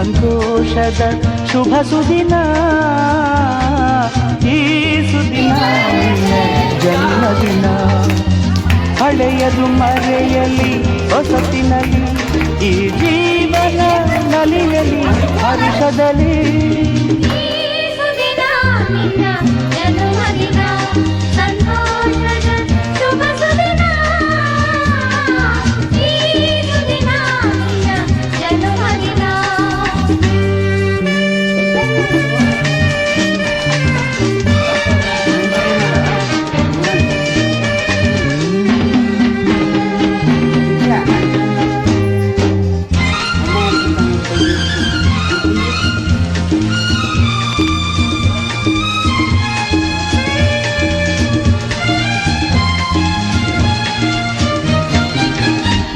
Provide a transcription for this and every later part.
ಸಂತೋಷದ ಶುಭ ಸುದಿನ, ಈ ಸುದಿನ ಜನ್ಮದಿನ. ಹಳೆಯದು ಮರೆಯಲಿ ಹೊಸತಿನಲ್ಲಿ, ಈ ಜೀವನ ನಲಿಯಲಿ ಹರ್ಷದಲ್ಲಿ.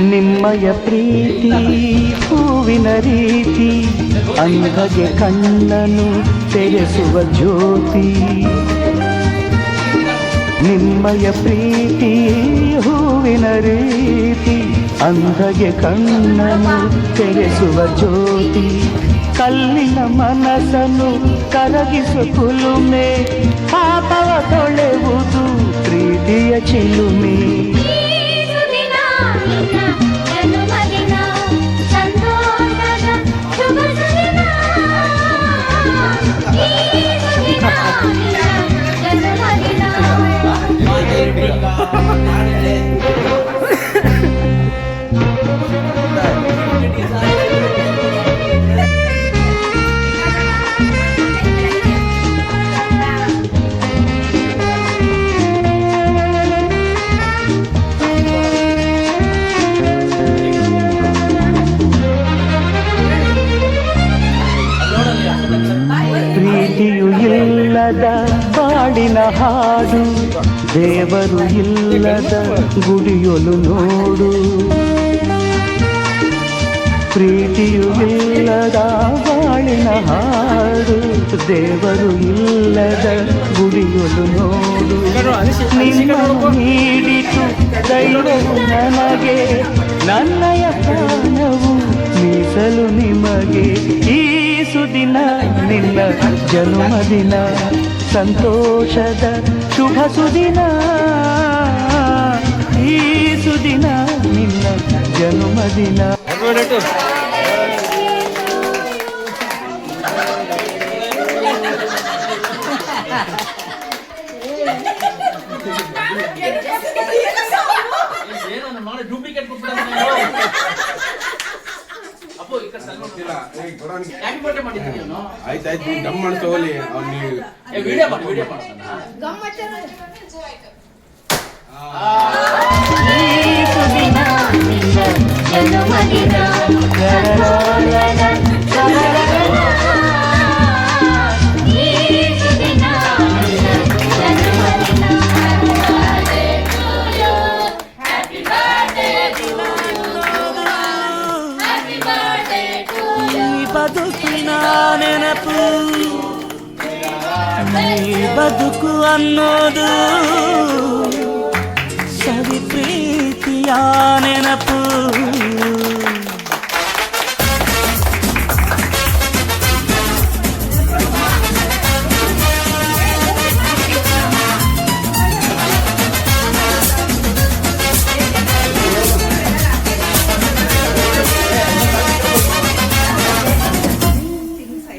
ನಿಮ್ಮಯ ಪ್ರೀತಿ ಹೂವಿನ ರೀತಿ, ಅಂಧಗೆ ಕಣ್ಣನು ತೆರೆಸುವ ಜ್ಯೋತಿ. ನಿಮ್ಮಯ ಪ್ರೀತಿ ಹೂವಿನ ರೀತಿ, ಅಂಧಗೆ ಕಣ್ಣನು ತೆರೆಸುವ ಜ್ಯೋತಿ. ಕಲ್ಲಿನ ಮನಸ್ಸನ್ನು ಕರಗಿಸು ಕುಲುಮೆ, ಪಾಪವ ತೊಳೆವುದು ಪ್ರೀತಿಯ ಚಿಲುಮೆ. ಪ್ರೀತಿಯು ಇಲ್ಲದ ಬಾಳಿನ ಹಾಡು, ದೇವರು ಇಲ್ಲದ ಗುಡಿಯೊಲು ನೋಡು. ಪ್ರೀತಿಯು ಇಲ್ಲದ ಬಾಳಿನ ಹಾಡು, ದೇವರು ಇಲ್ಲದ ಗುಡಿಯೊಲು ನೋಡು. ನಿಮ್ಮನ್ನು ನೀಡಿತು ದೈವವು ನನಗೆ, ನನ್ನಯ ಪ್ರಾಣವು ಮೀಸಲು ನಿಮಗೆ. ಈ ಸುದಿನ ನಿನ್ನ ಜನ್ಮದಿನ, ಸಂತೋಷದ ಶುಭ ಸುದಿನ, ಈ ಸುದಿನ ನಿನ್ನ ಜನ್ಮದಿನ. ಆಯ್ತಾಯ್ತು, ಡಮ್ ಮಾಡ್ಸೋಲಿ ಅವ್ನಿಗೆ ವಿಡಿಯೋ ಮಾಡಿ ವಿಡಿಯೋ ಮಾಡಿ. ಬದುಕಿನ ನೆನಪು, ಬದುಕು ಅನ್ನೋದು ಸವಿ ಪ್ರೀತಿಯ ನೆನಪು.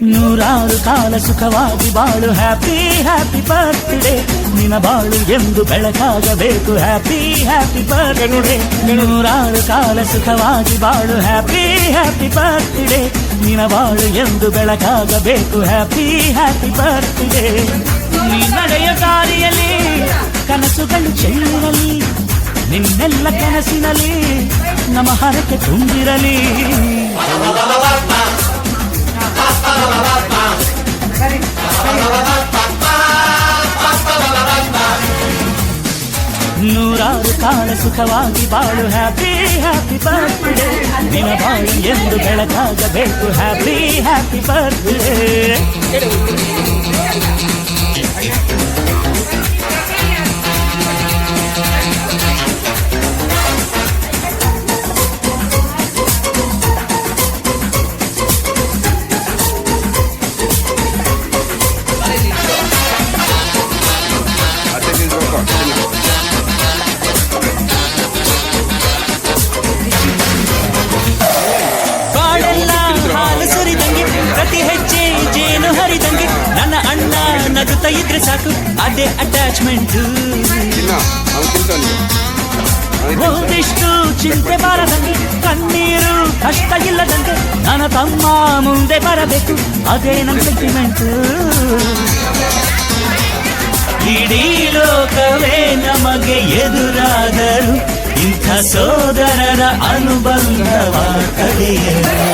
ನೂರಾರು ಕಾಲ ಸುಖವಾಗಿ ಬಾಳು, ಹ್ಯಾಪಿ ಹ್ಯಾಪಿ ಬರ್ತ್ಡೇ. ನಿನ ಬಾಳು ಎಂದು ಬೆಳಕಾಗಬೇಕು, ಹ್ಯಾಪಿ ಹ್ಯಾಪಿ ಬರ್ತ್ಡೇ. ನೂರಾರು ಕಾಲ ಸುಖವಾಗಿ ಬಾಳು, ಹ್ಯಾಪಿ ಹ್ಯಾಪಿ ಬರ್ತ್ಡೇ. ನಿನ ಬಾಳು ಎಂದು ಬೆಳಕಾಗಬೇಕು, ಹ್ಯಾಪಿ ಹ್ಯಾಪಿ ಬರ್ತ್ಡೇ. ನೀ ನಡೆಯ ದಾರಿಯಲ್ಲಿ ಕನಸುಗಳು ಚೆಲ್ಲಿರಲಿ, ನಿನ್ನೆಲ್ಲ ಕನಸಿನಲ್ಲಿ ನಮ್ಮ ಹರಕೆ ತುಂಬಿರಲಿ. ನೂರಾರು ಕಾಲ ಸುಖವಾಗಿ ಬಾಳು, ಹ್ಯಾಪಿ ಹ್ಯಾಪಿ ಬರ್ತ್ಡೇ. ನಿನ ಬಾಳು ಎಂದು ಬೆಳಕಾಗಬೇಕು, ಹ್ಯಾಪಿ ಹ್ಯಾಪಿ ಬರ್ತ್ಡೇ. ನೋಡ್ತಾ ಇದ್ರೆ ಸಾಕು ಅದೇ ಅಟ್ಯಾಚ್ಮೆಂಟ್. ಓದಿಷ್ಟು ಚಿಂತೆ ಬಾರದಂಗೆ, ಕಣ್ಣೀರು ಕಷ್ಟ ಇಲ್ಲದಂಗೆ, ನನ್ನ ತಮ್ಮ ಮುಂದೆ ಬರಬೇಕು ಅದೇ ನನ್ನ ಸೆಂಟಿಮೆಂಟ್. ಇಡೀ ಲೋಕವೇ ನಮಗೆ ಎದುರಾದರು ಇಂಥ ಸೋದರರ ಅನುಬಂಧವ ಕಡೆಯರು.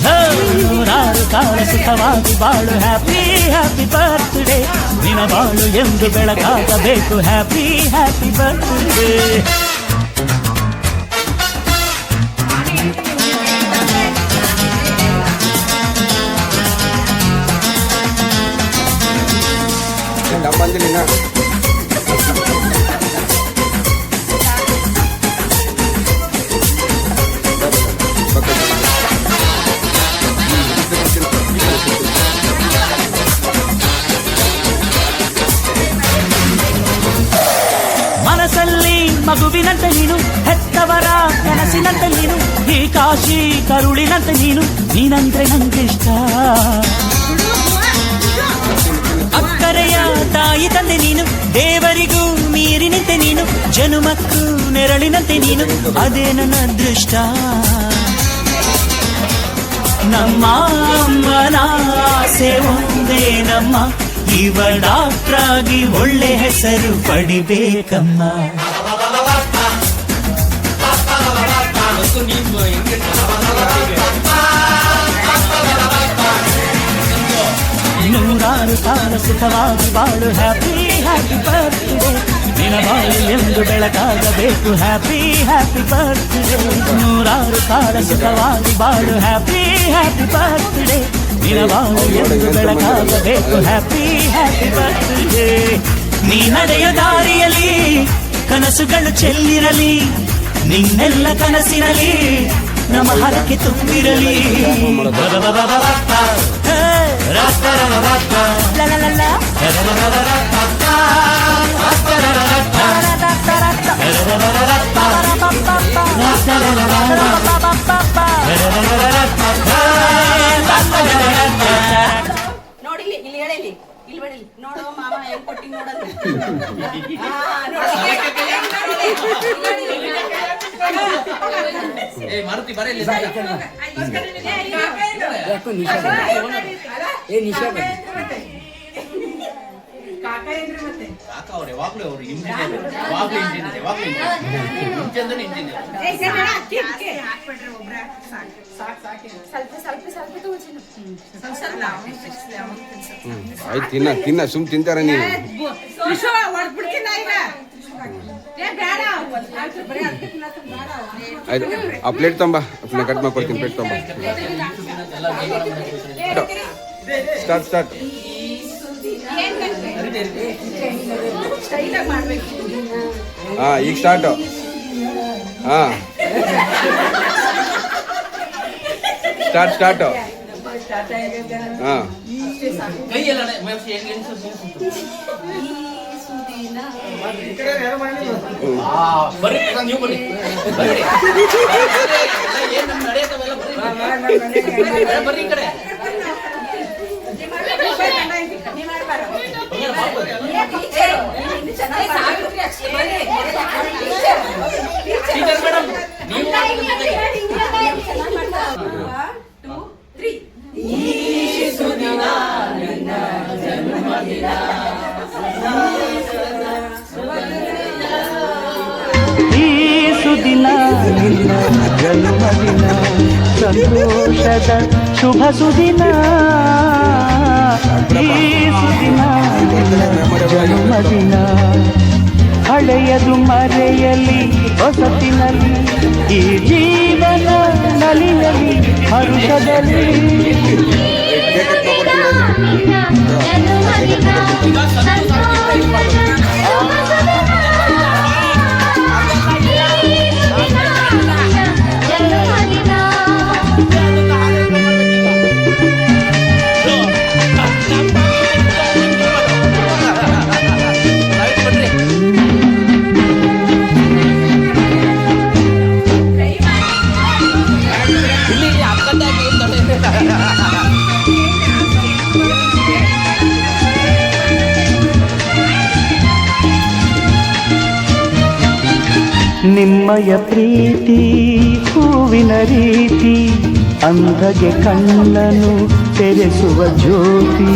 ನೂರಾರು ಕಾಲ ಸುಖವಾಗಿ ಬಾಳು, ಹ್ಯಾಪಿ ಹ್ಯಾಪಿ ಬರ್ತ್ಡೇ, ನಿನ ಬಾಳು ಎಂದು ಬೆಳಕಾಗಬೇಕು, ಹ್ಯಾಪಿ ಹ್ಯಾಪಿ ಬರ್ತ್ಡೇ. ಮನಸ್ಸಲ್ಲಿ ಮಗುವಿನಂತೆ ನೀನು, ಹೆತ್ತವರ ಕನಸಿನಂತೆ ನೀನು, ಈ ಕಾಶಿ ಕರುಳಿನಂತೆ ನೀನು, ನೀನಂದ್ರೆ ನಂಗಿಷ್ಟ. ಅಕ್ಕರೆಯ ತಾಯಿ ತಂದೆ ನೀನು, ದೇವರಿಗೂ ಮೀರಿ ನಿಂತೆ ನೀನು, ಜನುಮಕ್ಕೂ ನೆರಳಿನಂತೆ ನೀನು, ಅದೇ ನನ್ನ ಅದೃಷ್ಟ. ನಮ್ಮ ಅಮ್ಮನ ಆಸೆ ಒಂದೇ ನಮ್ಮ, ಇವ ಡಾಕ್ಟ್ರಾಗಿ ಒಳ್ಳೆ ಹೆಸರು ಪಡಿಬೇಕಮ್ಮ. ನೂರಾರು ಕಾಲ ಸುಖವಾಗಿ ಬಾಳು, ಹ್ಯಾಪಿ ಹ್ಯಾಪಿ ಬರ್ತ್ಡೇ, ನಿನ ಬಾಳು ಎಂದು ಬೆಳಕಾಗಬೇಕು, ಹ್ಯಾಪಿ ಹ್ಯಾಪಿ ಬರ್ತ್ಡೇ. ನೂರಾರು ಕಾಲ ಸುಖವಾಗಿ ಬಾಳು, ಹ್ಯಾಪಿ ಹ್ಯಾಪಿ ಬರ್ತ್ಡೇ, ನಿನ ಬಾಳು ಎಂದು ಬೆಳಕಾಗಬೇಕು, ಹ್ಯಾಪಿ ಹ್ಯಾಪಿ ಬರ್ತ್ಡೇ. ನೀ ನಡೆಯ ದಾರಿಯಲ್ಲಿ ಕನಸುಗಳು ಚೆಲ್ಲಿರಲಿ, ನಿನ್ನೆಲ್ಲ ಕನಸಿರಲಿ ನಮ್ಮ ಹರಕೆ ತುಂಬಿರಲಿ. ನೋಡಿ ಇಲ್ಲಿ ಹೇಳಿ, ಇಲ್ಲಿ ಬೇಡಿ, ನೋಡು ಮಾಮ ಹೆಂಗ್ ಕೊಟ್ಟಿ ನೋಡೋದು. ಮಾರುತಿ ಬರ ಇಲ್ಲಿ ಕಾಕ ಅವ್ರೆ ವಾಗ್ಲು ಅವರು ಇಂಜಿನಿಯರ್, ವಾಗ್ಲು ಇಂಜಿನಿಯರ್, ವಾಗ್ಲು ಇಂಜಿನಿಯರ್, ಇಂಜಿನಿಯರ್. ಆಯ್ತು, ತಿನ್ನ ಸುಮ್ ತಿಂತಾರ ನೀವು. ಆಯ್ತು, ಆ ಪ್ಲೇಟ್ ತಂಬ, ಕಟ್ ಮಾಡ್ಕೊಡ್ತೀನಿ, ಪ್ಲೇಟ್ ತಂಬ. Start start. ಹಾ, ಈಗ ಸ್ಟಾರ್ಟ್. ಹಾ, ಸ್ಟಾರ್ಟ್ ಸ್ಟಾರ್ಟ್. ಹಾ, ಕೈಯೆಲ್ಲ ಬರ್ರಿ, ನೀವು ಬರ್ರಿ, ಏನ್ ನಮ್ ನಡೆಯತ್ತವೆಲ್ಲ ಬರ್ರಿ ಈ ಕಡೆ. ಮೇಡಮ್ ನೀವು ಈ ಸುದಿನ ನಿನ್ನ ಜನ್ಮದಿನ, ಸಂತೋಷದ ಶುಭ ಸುದಿನ. ಈ ಸುದಿನ ನಿನ್ನ ಜನ್ಮದಿನ, ಹಳೆಯದು ಮರೆಯಲಿ ಹೊಸತಿನಲ್ಲಿ, ಈ ಜೀವನ ನಲಿಯಲಿ ಹರುಷದಲ್ಲಿ. ನಿಮ್ಮಯ ಪ್ರೀತಿ ಹೂವಿನ ರೀತಿ ಅಂಧಗೆ ಕಣ್ಣನು ತೆರೆಸುವ ಜ್ಯೋತಿ